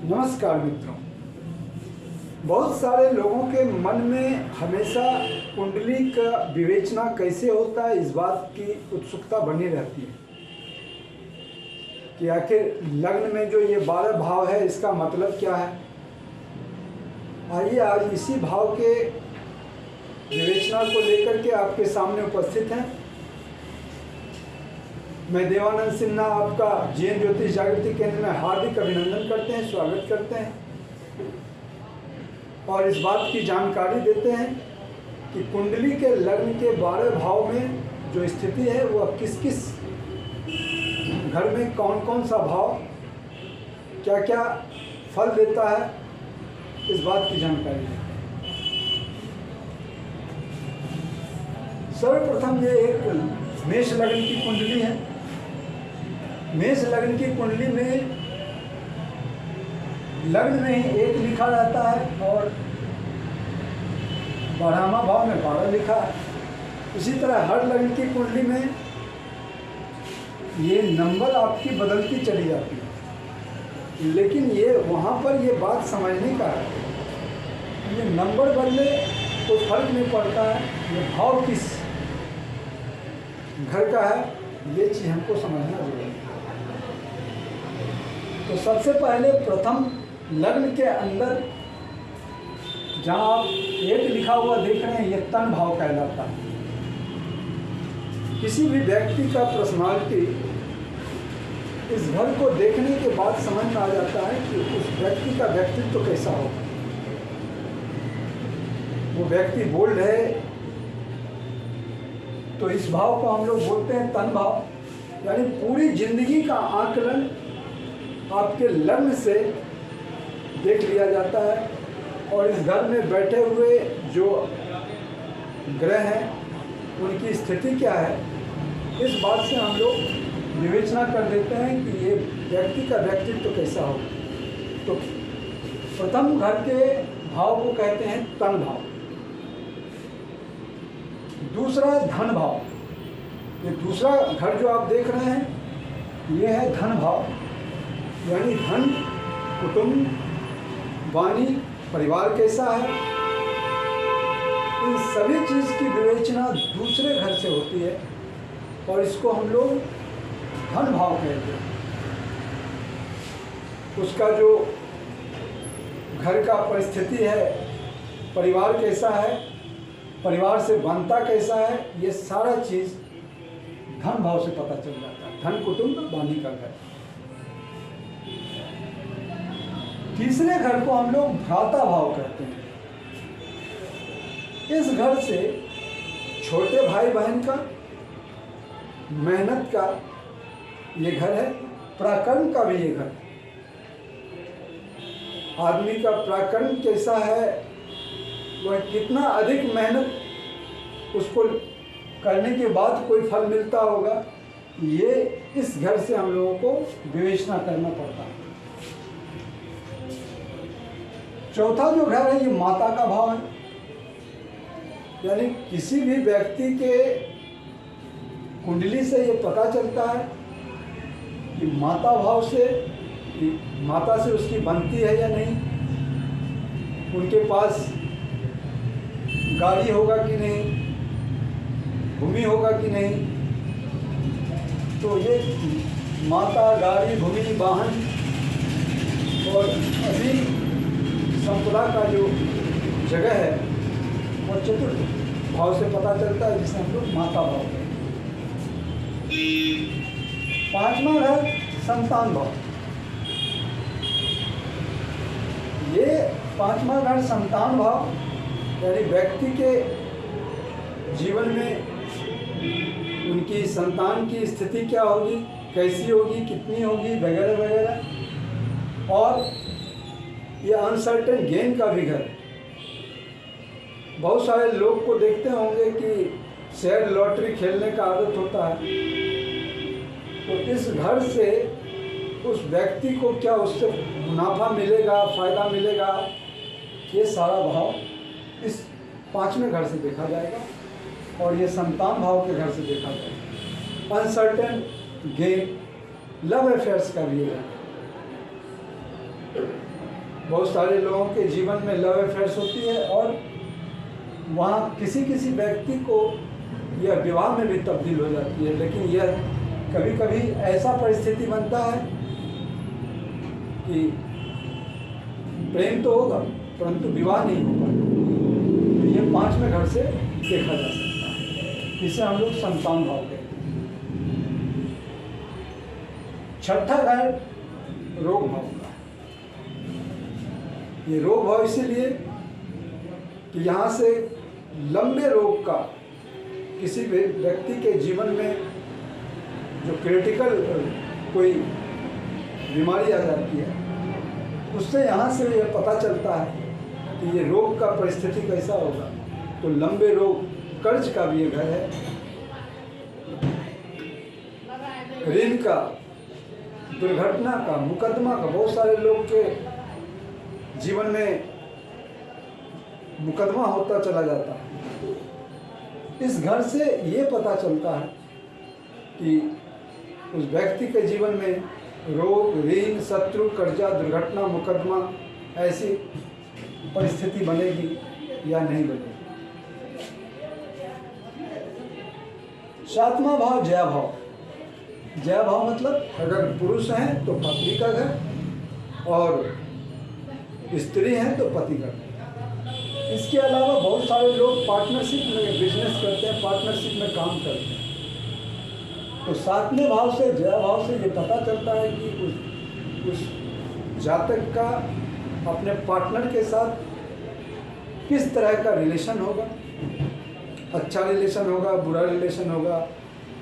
नमस्कार मित्रों। बहुत सारे लोगों के मन में हमेशा कुंडली का विवेचना कैसे होता है, इस बात की उत्सुकता बनी रहती है कि आखिर लग्न में जो ये 12 भाव है इसका मतलब क्या है। आइए आज इसी भाव के विवेचना को लेकर के आपके सामने उपस्थित हैं। मैं देवानंद सिन्हा आपका जीएन ज्योतिष जागृति केंद्र में हार्दिक अभिनंदन करते हैं, स्वागत करते हैं और इस बात की जानकारी देते हैं कि कुंडली के लग्न के 12 भाव में जो स्थिति है वह किस किस घर में कौन कौन सा भाव क्या क्या फल देता है, इस बात की जानकारी देते हैं। सर्वप्रथम ये एक मेष लग्न की कुंडली है। मेष लग्न की कुंडली में लग्न में ही 1 लिखा रहता है और 12वां भाव में 12 लिखा है। इसी तरह हर लग्न की कुंडली में ये नंबर आपकी बदलती चली जाती है, लेकिन ये वहाँ पर ये बात समझने का है, ये नंबर बदले कोई फर्क नहीं पड़ता है, ये भाव किस घर का है ये चीज़ हमको समझना जरूरी है। तो सबसे पहले प्रथम लग्न के अंदर जहाँ आप 1 लिखा हुआ देख रहे हैं, ये तन भाव कहलाता है। किसी भी व्यक्ति का पर्सनालिटी इस घर को देखने के बाद समझ में आ जाता है कि उस व्यक्ति का व्यक्तित्व तो कैसा हो। वो व्यक्ति बोल्ड है तो इस भाव को हम लोग बोलते हैं तन भाव, यानी पूरी जिंदगी का आकलन आपके लग्न से देख लिया जाता है और इस घर में बैठे हुए जो ग्रह हैं उनकी स्थिति क्या है, इस बात से हम लोग विवेचना कर देते हैं कि ये व्यक्ति का व्यक्तित्व तो कैसा हो। तो प्रथम घर के भाव को कहते हैं तन भाव। दूसरा धन भाव, ये दूसरा घर जो आप देख रहे हैं ये है धन भाव, यानी धन, कुटुंब, वाणी, परिवार कैसा है, इन सभी चीज़ की विवेचना दूसरे घर से होती है और इसको हम लोग धन भाव कहते हैं। उसका जो घर का परिस्थिति है, परिवार कैसा है, परिवार से बनता कैसा है, ये सारा चीज़ धन भाव से पता चल जाता है। धन, कुटुंब, वाणी का घर। तीसरे घर को हम लोग भ्राता भाव कहते हैं। इस घर से छोटे भाई बहन का, मेहनत का ये घर है, पराक्रम का भी ये घर। आदमी का पराक्रम कैसा है, वह कितना अधिक मेहनत उसको करने के बाद कोई फल मिलता होगा, ये इस घर से हम लोगों को विवेचना करना पड़ता है। चौथा जो घर है ये माता का भाव है, यानी किसी भी व्यक्ति के कुंडली से ये पता चलता है कि माता भाव से, कि माता से उसकी बनती है या नहीं, उनके पास गाड़ी होगा कि नहीं, भूमि होगा कि नहीं। तो ये माता, गाड़ी, भूमि, वाहन और अभी संपदा का जो जगह है वो चतुर्थ भाव से पता चलता है, जिसे हम लोग माता भाव कहते हैं। 5वां घर संतान भाव। ये 5वां घर संतान भाव, यानी व्यक्ति के जीवन में उनकी संतान की स्थिति क्या होगी, कैसी होगी, कितनी होगी, वगैरह वगैरह। और ये अनसर्टेन गेन का भी घर। बहुत सारे लोग को देखते होंगे कि शेयर लॉटरी खेलने का आदत होता है, तो इस घर से उस व्यक्ति को क्या उससे मुनाफा मिलेगा, फायदा मिलेगा, ये सारा भाव इस 5वें घर से देखा जाएगा और ये संतान भाव के घर से देखा जाएगा। अनसर्टेन गेन, लव अफेयर्स का भी है। बहुत सारे लोगों के जीवन में लव अफेयर्स होती है और वहाँ किसी किसी व्यक्ति को यह विवाह में भी तब्दील हो जाती है, लेकिन यह कभी कभी ऐसा परिस्थिति बनता है कि प्रेम तो होगा परंतु विवाह नहीं होगा। तो ये 5वें घर से देखा जा सकता है, इसे हम लोग संतान भाव कहते हैं। 6ठा घर रोग भाव का। ये रोग भाव इसीलिए कि यहाँ से लंबे रोग का किसी भी व्यक्ति के जीवन में जो क्रिटिकल कोई बीमारी आ जाती है, उससे यहाँ से यह पता चलता है कि ये रोग का परिस्थिति कैसा होगा। तो लंबे रोग, कर्ज का भी ये घर है, ऋण का, दुर्घटना का, मुकदमा का। बहुत सारे लोग के जीवन में मुकदमा होता चला जाता है। इस घर से ये पता चलता है कि उस व्यक्ति के जीवन में रोग, ऋण, शत्रु, कर्जा, दुर्घटना, मुकदमा ऐसी परिस्थिति बनेगी या नहीं बनेगी। 7वां भाव जय भाव। जय भाव मतलब अगर पुरुष हैं तो पत्नी का घर और स्त्री हैं तो पति का घर। इसके अलावा बहुत सारे लोग पार्टनरशिप में बिजनेस करते हैं, पार्टनरशिप में काम करते हैं। तो 7वें भाव से, जय भाव से ये पता चलता है कि उस जातक का अपने पार्टनर के साथ किस तरह का रिलेशन होगा। अच्छा रिलेशन होगा, बुरा रिलेशन होगा।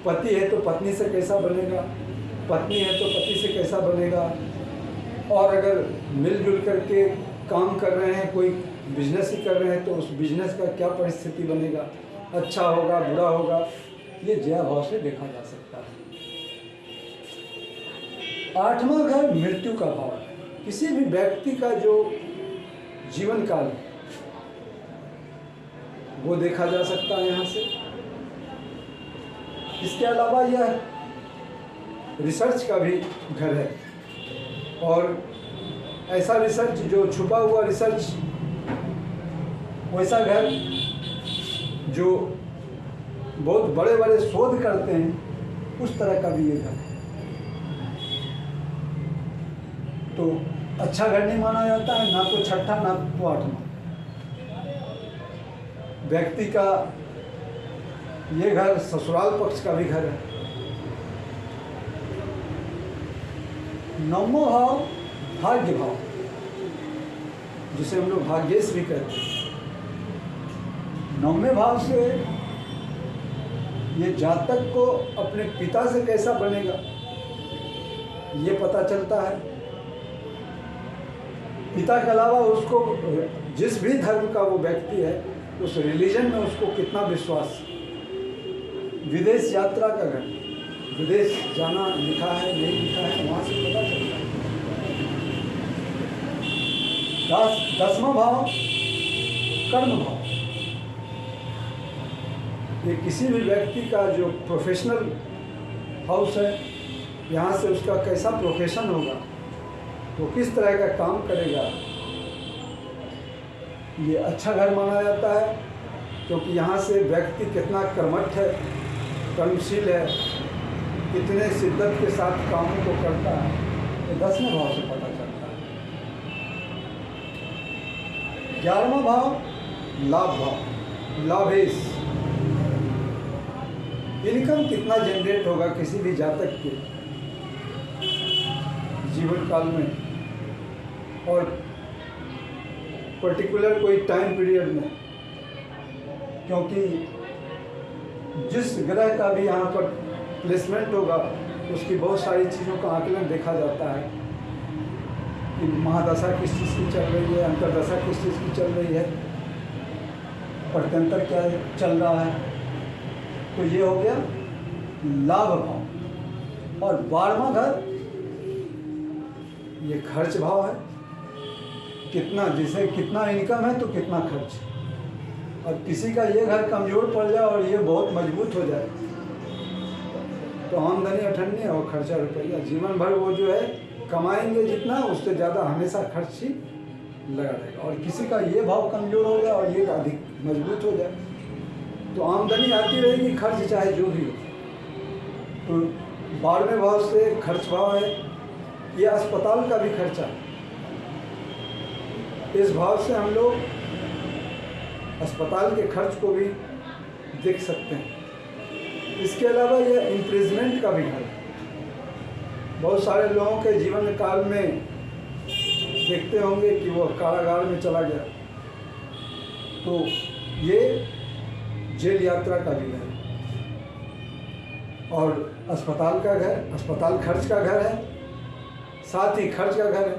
पति है तो पत्नी से कैसा बनेगा, पत्नी है तो पति से कैसा बनेगा। और अगर मिलजुल करके काम कर रहे हैं, कोई बिजनेस ही कर रहे हैं, तो उस बिजनेस का क्या परिस्थिति बनेगा, अच्छा होगा, बुरा होगा। ये जय भाव से देखा जा सकता है। 8वां घर मृत्यु का भाव है। किसी भी व्यक्ति का जो जीवन काल है वो देखा जा सकता है यहाँ से। इसके अलावा यह रिसर्च का भी घर है और ऐसा रिसर्च जो छुपा हुआ रिसर्च, वैसा घर जो बहुत बड़े बड़े शोध करते हैं, उस तरह का भी ये घर है। तो अच्छा घर नहीं माना जाता है, ना तो 6ठा ना तो 8वां। व्यक्ति का ये घर ससुराल पक्ष का भी घर है। 9वां भाव भाग्य भाव, जिसे हम लोग भाग्येश भी कहते हैं। 9वें भाव से ये जातक को अपने पिता से कैसा बनेगा ये पता चलता है। पिता के अलावा उसको जिस भी धर्म का वो व्यक्ति है, उस रिलीजन में उसको कितना विश्वास। विदेश यात्रा का घर, विदेश जाना लिखा है नहीं लिखा है, वहाँ से पता चलता है। 10वां भाव कर्म भाव। ये किसी भी व्यक्ति का जो प्रोफेशनल हाउस है, यहाँ से उसका कैसा प्रोफेशन होगा, वो किस तरह का काम करेगा, ये अच्छा घर माना जाता है। क्योंकि यहाँ से व्यक्ति कितना कर्मठ है, कर्मशील है, कितने शिद्दत के साथ कामों को करता है, ये 10वें भाव से पता चलता है। 11वां भाव लाभ भाव, लाभेश। इनकम कितना जनरेट होगा किसी भी जातक के जीवन काल में और पर्टिकुलर कोई टाइम पीरियड में। क्योंकि जिस ग्रह का भी यहाँ पर प्लेसमेंट होगा, उसकी बहुत सारी चीज़ों का आकलन देखा जाता है कि महादशा किस चीज़ की चल रही है, अंतर्दशा किस चीज़ की चल रही है, प्रत्यंतर क्या चल रहा है। तो ये हो गया लाभ भाव। और 12वां घर ये खर्च भाव है। कितना, जिसे कितना इनकम है तो कितना खर्च। और किसी का ये घर कमज़ोर पड़ जाए और ये बहुत मजबूत हो जाए तो आमदनी अठन्नी और खर्चा रुपया, जीवन भर वो जो है कमाएंगे जितना, उससे ज़्यादा हमेशा खर्च ही लगा रहेगा, और किसी का ये भाव कमज़ोर हो गया और ये अधिक मजबूत हो जाए, तो आमदनी आती रहेगी, खर्च चाहे जो भी हो। तो 12वें भाव से खर्च भाव है, ये अस्पताल का भी खर्चा है। इस भाव से हम लोग अस्पताल के खर्च को भी देख सकते हैं। इसके अलावा यह इम्प्रिजमेंट का भी घर है। बहुत सारे लोगों के जीवन काल में देखते होंगे कि वो कारागार में चला गया, तो ये जेल यात्रा का भी घर है, और अस्पताल का घर, अस्पताल खर्च का घर है, साथ ही खर्च का घर है।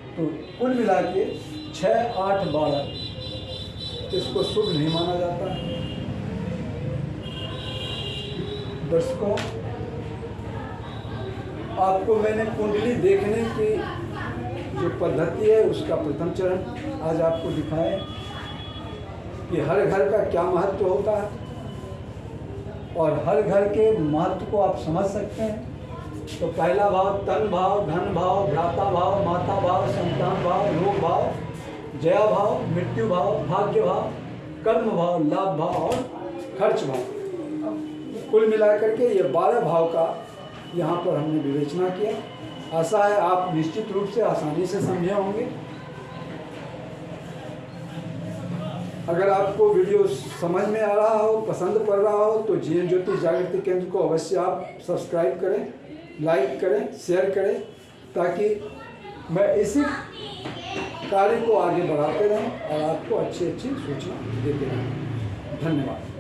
तो कुल मिला के 6, 8, 12 इसको शुभ नहीं माना जाता है। दर्शकों, आपको मैंने कुंडली देखने की जो पद्धति है उसका प्रथम चरण आज आपको दिखाया कि हर घर का क्या महत्व होता है, और हर घर के महत्व को आप समझ सकते हैं। तो पहला भाव तन भाव, धन भाव, भ्राता भाव, माता भाव, संतान भाव, रोग भाव, जया भाव, मृत्यु भाव, भाग्य भाव, कर्म भाव, लाभ भाव और खर्च भाव। कुल मिलाकर के ये 12 भाव का यहाँ पर हमने विवेचना किया। आशा है आप निश्चित रूप से आसानी से समझे होंगे। अगर आपको वीडियो समझ में आ रहा हो, पसंद पड़ रहा हो, तो जीवन ज्योति जागृति केंद्र को अवश्य आप सब्सक्राइब करें, लाइक करें, शेयर करें, ताकि मैं इसी कार्य को आगे बढ़ाते रहें और आपको अच्छी अच्छी सूचना देते रहें। धन्यवाद।